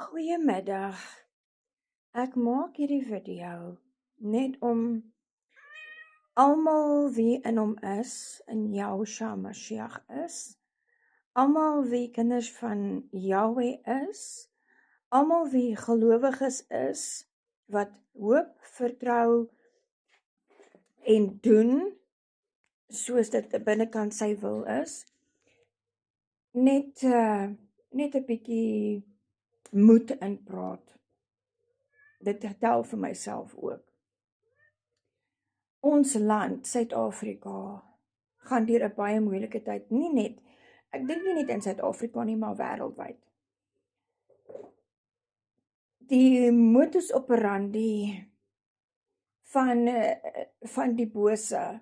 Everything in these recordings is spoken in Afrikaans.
Goeiemiddag. Ek maak hierdie video net om almal wie in hom is, in Yahushua Mashiach is, almal wie kinders van Yahweh is, almal wie gelowiges is, wat hoop, vertrou en doen, soos dit binnekant sy wil is, net 'n bietjie moed inpraat. Dit tel vir myself ook. Ons land, Suid-Afrika, gaan deur 'n baie moeilike tyd, ek dink nie net in Suid-Afrika nie, maar wêreldwyd. Die modus operandi van die bose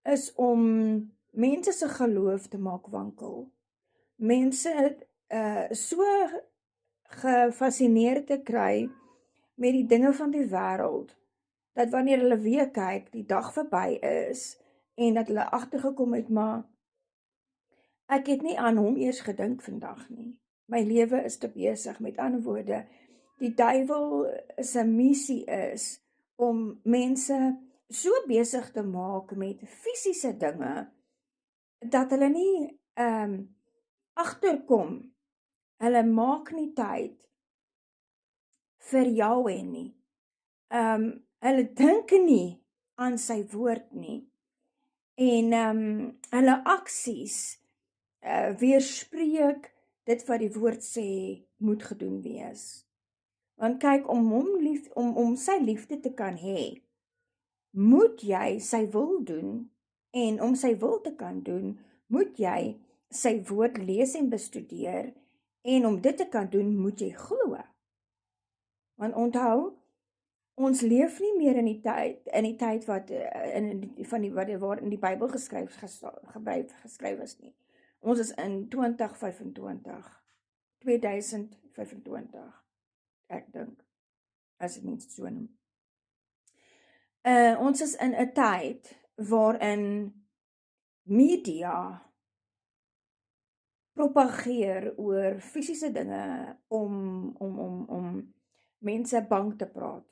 is om mense se geloof te maak wankel. Mense so gefassineerd te kry met die dinge van die wêreld, dat wanneer hulle weer kyk, die dag verby is, en dat hulle agtergekom het, maar ek het nie aan hom eers gedink vandag nie. My lewe is te besig, met ander woorde, die duiwel se missie is, om mense so besig te maak met fisiese dinge, dat hulle nie agterkom, hulle maak nie tyd vir Yahweh nie. Hulle dink nie aan sy woord nie, en hulle aksies weerspreek dit wat die woord sê moet gedoen wees. Want kyk, om sy liefde te kan hê, moet jy sy wil doen, en om sy wil te kan doen, moet jy sy woord lees en bestudeer, en om dit te kan doen, moet jy glo. Want onthou, ons leef nie meer in die tyd wat waarin die Bybel geskryf is nie. Ons is in 2025, ek dink, as ek mens so noem. Ons is in 'n tyd waarin media propageer oor fisiese dinge om mense bang te praat.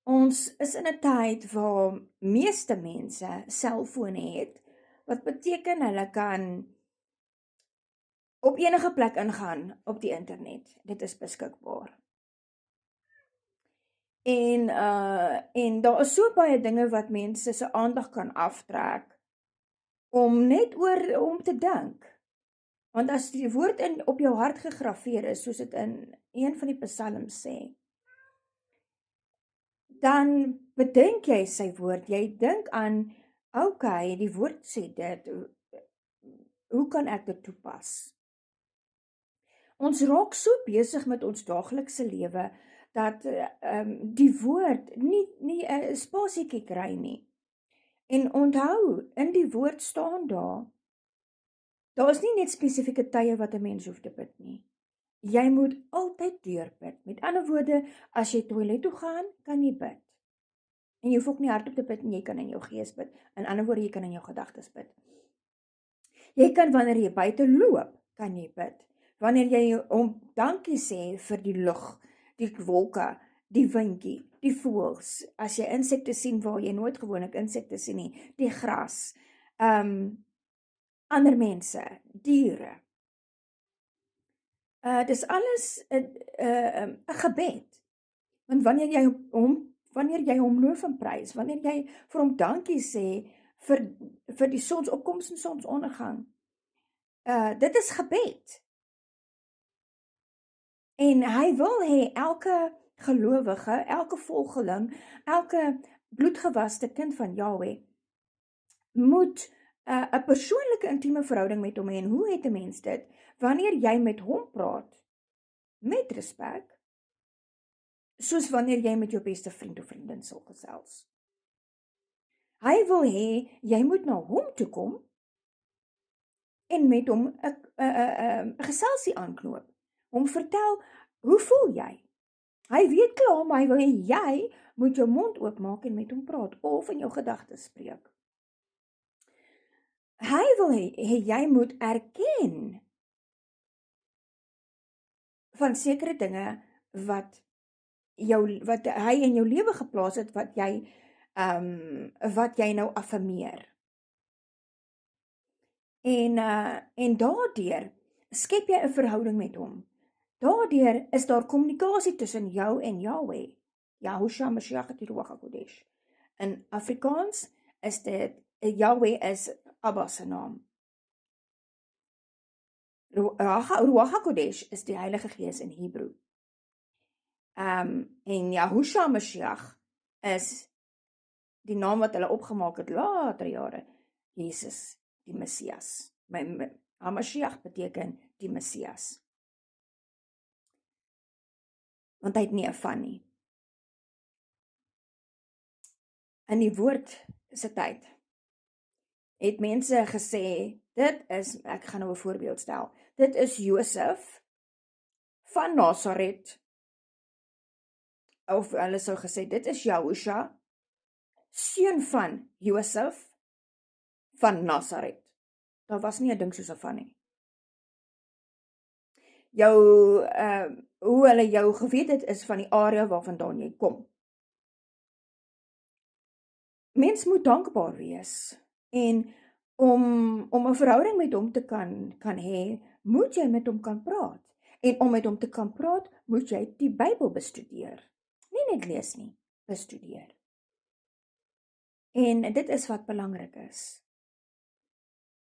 Ons is in 'n tyd waar meeste mense selfone het, wat beteken hulle kan op enige plek ingaan op die internet. Dit is beskikbaar. En daar is so baie dinge wat mense se aandag kan aftrek, om net oor om te dink. Want as die woord op jou hart gegraveer is, soos dit in een van die psalms sê, dan bedink jy sy woord, jy dink aan, okay, die woord sê dit, hoe kan ek dit toepas? Ons raak so besig met ons daaglikse lewe, dat die woord nie 'n spasiekie kry nie. En onthou, in die woord staan daar is nie net spesifieke tye wat 'n mens hoef te bid nie. Jy moet altyd deurbid. Met ander woorde, as jy toilet toe gaan, kan jy bid. En jy hoef ook nie hardop te bid, en jy kan in jou gees bid. In ander woorde, jy kan in jou gedagtes bid. Jy kan, wanneer jy buite loop, kan jy bid. Wanneer jy hom dankie sê vir die lug, die wolke, die windjie, die voëls, as jy insekte sien waar jy nooit gewoonlik insekte sien nie, die gras, ander mense, diere. Dis alles 'n gebed. Want wanneer jy hom loof en prys, wanneer jy vir hom dankie sê vir die sonsopkoms en sonsondergang, dit is gebed. En hy wil hê elke gelowige, elke volgeling, elke bloedgewaste kind van Yahweh moet 'n persoonlike intieme verhouding met hom hê. En hoe het 'n mens dit? Wanneer jy met hom praat, met respek, soos wanneer jy met jou beste vriend of vriendin sal gesels. Hy wil hê jy moet na hom toe kom en met hom 'n geselsie aanknoop. Hom vertel, hoe voel jy? Hy weet klaar, maar hy wil hê jy moet jou mond oopmaak en met hom praat, of in jou gedagtes spreek. Hy wil hê jy moet erken van sekere dinge wat hy in jou lewe geplaas het, wat jy nou affirmeer. En daardeur skep jy 'n verhouding met hom. Daardeur is daar kommunikasie tussen jou en Yahweh, Yahushua Mashiach Ruach HaKodesh. In Afrikaans is dit, Yahweh is Abba se naam. Ruach HaKodesh is die Heilige Gees in Hebreë. En Yahushua Mashiach is die naam wat hulle opgemaak het later jare, Jesus, die Messias. Mashiach beteken die Messias. Want hy het nie 'n van nie. In die woord se tyd het mense gesê, ek gaan nou 'n voorbeeld stel, dit is Josef van Nasaret, of hulle sou gesê, dit is Yahushua, seun van Josef van Nasaret. Daar was nie 'n ding soos 'n van nie. Hoe hulle jou geweet het, is van die area waarvandaan jy kom. Mens moet dankbaar wees, en om 'n verhouding met hom te kan hê, moet jy met hom kan praat. En om met hom te kan praat, moet jy die Bybel bestudeer. Nie net lees nie, bestudeer. En dit is wat belangrik is.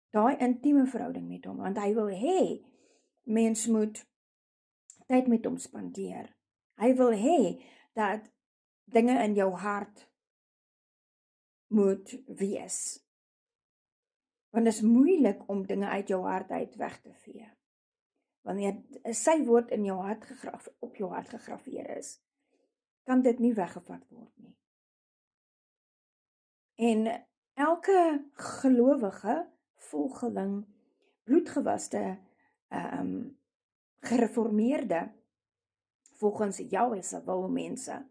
Daai intieme verhouding met hom, want hy wil hê, mens moet tyd met hom spandeer. Hy wil hê dat dinge in jou hart moet wees. Want dit is moeilik om dinge uit jou hart uit weg te vee. Wanneer sy woord in jou hart op jou hart gegraveer is, kan dit nie weggevat word nie. En elke gelowige, volgeling, bloedgewaste, gereformeerde, volgens Yahweh se wil mense,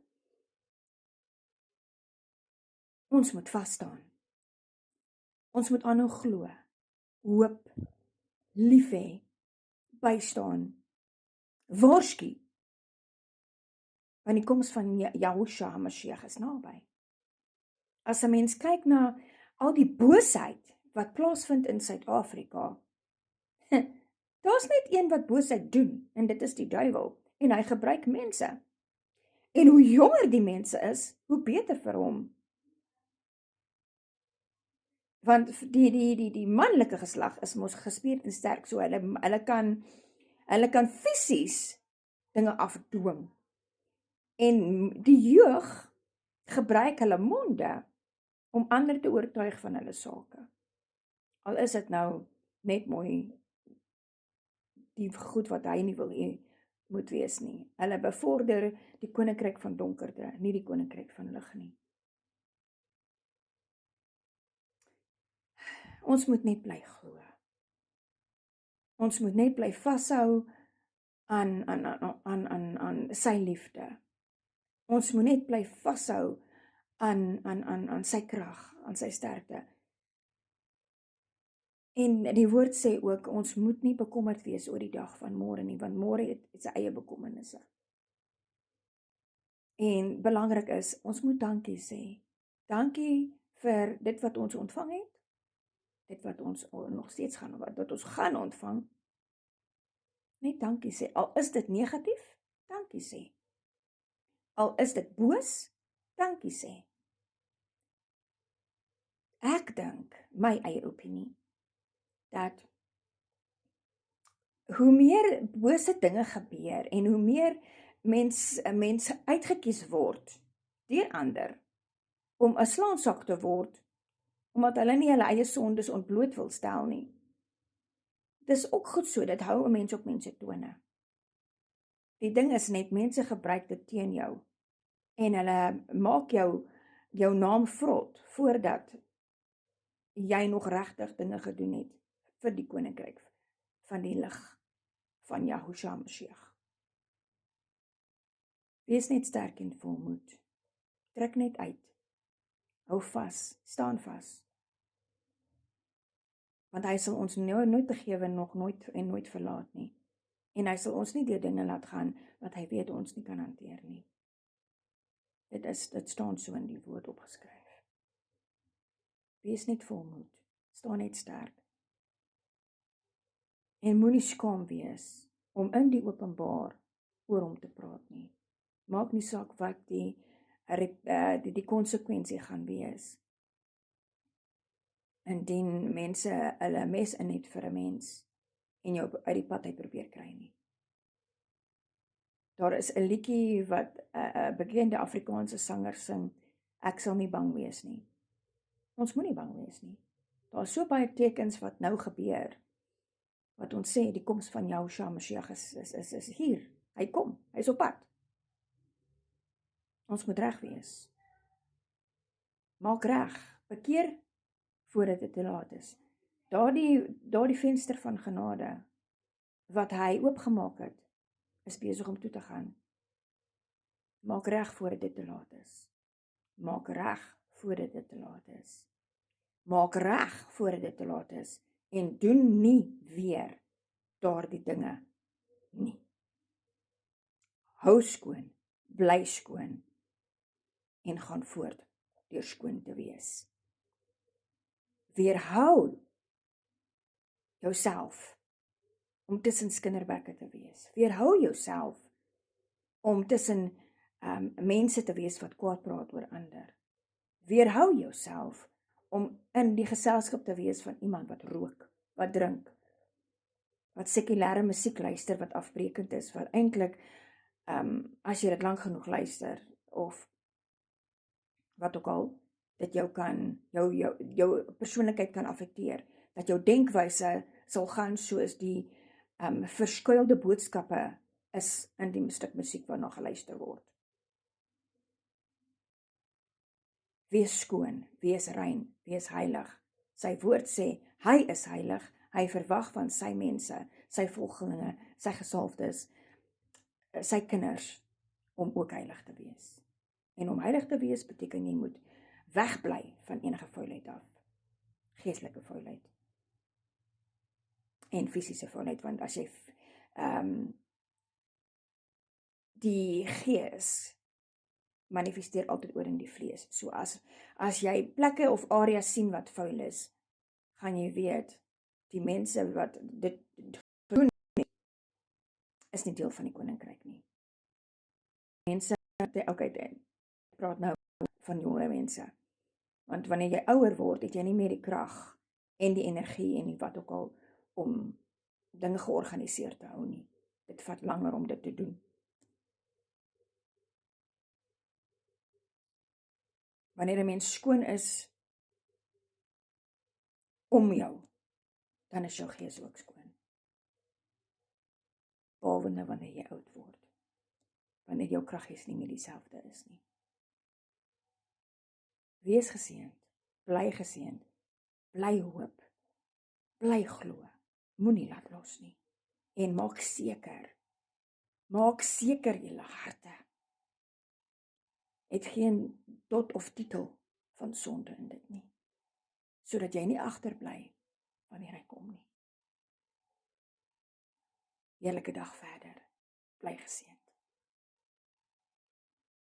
ons moet vasstaan. Ons moet aanhou glo, hoop, lief hê, bystaan, waarsku, want die koms van Yahushua HaMashiach is naby. As 'n mens kyk na al die boosheid wat plaasvind in Suid-Afrika, daar's net een wat boosheid doen, en dit is die duiwel, en hy gebruik mense. En hoe jonger die mense is, hoe beter vir hom. Want die manlike geslag is mos gespierd en sterk, so hulle kan fisies dinge afdwing. En die jeug gebruik hulle monde om ander te oortuig van hulle sake. Al is dit nou net mooi die goed wat hy nie wil hê moet wees nie. Hulle bevorder die koninkryk van donkerte, nie die koninkryk van lig nie. Ons moet net bly glo. Ons moet net bly vashou aan sy liefde. Ons moet net bly vashou aan sy krag, aan sy sterkte. En die woord sê ook, ons moet nie bekommerd wees oor die dag van môre nie, want môre het sy eie bekommernisse. En belangrik is, ons moet dankie sê. Dankie vir dit wat ons ontvang het, dit wat ons nog steeds wat ons gaan ontvang. Net dankie sê. Al is dit negatief, dankie sê. Al is dit boos, dankie sê. Ek dink, my eie opinie, dat hoe meer bose dinge gebeur en hoe meer mense uitgekies word deur ander om 'n slaansak te word, omdat hulle nie hulle eie sondes ontbloot wil stel nie. Dis ook goed so, dit hou 'n mens op mense tone. Die ding is net, mense gebruik dit teen jou en hulle maak jou naam vrot voordat jy nog regtig dinge gedoen het vir die koninkryk van die lig van Yahushua Mashiach. Wees net sterk en volmoed. Trek net uit. Hou vas, staan vas. Want hy sal ons nooit begewe, nog nooit en nooit verlaat nie. En hy sal ons nie deur dinge laat gaan wat hy weet ons nie kan hanteer nie. Dit staan so in die woord opgeskryf. Wees net volmoed, staan net sterk. En moenie skaam wees om in die openbaar oor hom te praat nie. Maak nie saak wat die konsekwensie gaan wees. Indien mense hulle mes in het vir 'n mens en jou uit die pad uit probeer kry nie. Daar is 'n liedjie wat 'n bekende Afrikaanse sanger sing, ek sal nie bang wees nie. Ons moenie bang wees nie. Daar is so baie tekens wat nou gebeur, wat ons sê die koms van Yahushua Mashiach is hier. Hy kom, hy is op pad. Ons moet reg wees. Maak reg, bekeer voordat dit te laat is. Daardie venster van genade wat hy oopgemaak het, is besig om toe te gaan. Maak reg voordat dit te laat is. Maak reg voordat dit te laat is. Maak reg voordat dit te laat is en doen nie weer daardie dinge nie. Hou skoon, bly skoon en gaan voort deur skoon te wees. Weerhou jouself om tussen skinderbekke te wees. Weerhou jouself om tussen mense te wees wat kwaad praat oor ander. Weerhou jouself om in die geselskap te wees van iemand wat rook, wat drink, wat sekulêre musiek luister wat afbreekend is, wat eintlik as jy dit lank genoeg luister of wat ook al, dat jou persoonlikheid kan affekteer, dat jou denkwyse sal gaan soos die verskuilde boodskappe is in die stuk musiek waarna geluister word. Wees skoon, wees rein, wees heilig. Sy woord sê, hy is heilig, hy verwag van sy mense, sy volgelinge, sy gesalfdes, sy kinders, om ook heilig te wees. En om heilig te wees beteken jy moet wegbly van enige vuilheid af. Geestelike vuilheid. En fisiese vuilheid, want as jy die gees manifesteer altyd oor in die vlees. So as jy plekke of areas sien wat vuil is, gaan jy weet, die mense wat dit doen, is nie deel van die koninkryk nie. Mense, ek praat nou van jonge mense, want wanneer jy ouer word, het jy nie meer die krag en die energie en die wat ook al, om dinge georganiseer te hou nie. Dit vat langer om dit te doen. Wanneer 'n mens skoon is om jou, dan is jou gees ook skoon. Behalwe nou wanneer jy oud word. Wanneer jou kraggees nie meer dieselfde is nie. Wees geseënd, bly hoop, bly glo, moenie laat los nie. En maak seker julle harte het geen dot of titel van sonde in dit nie, sodat jy nie agterbly wanneer hy kom nie. Heerlike dag verder, bly geseënd.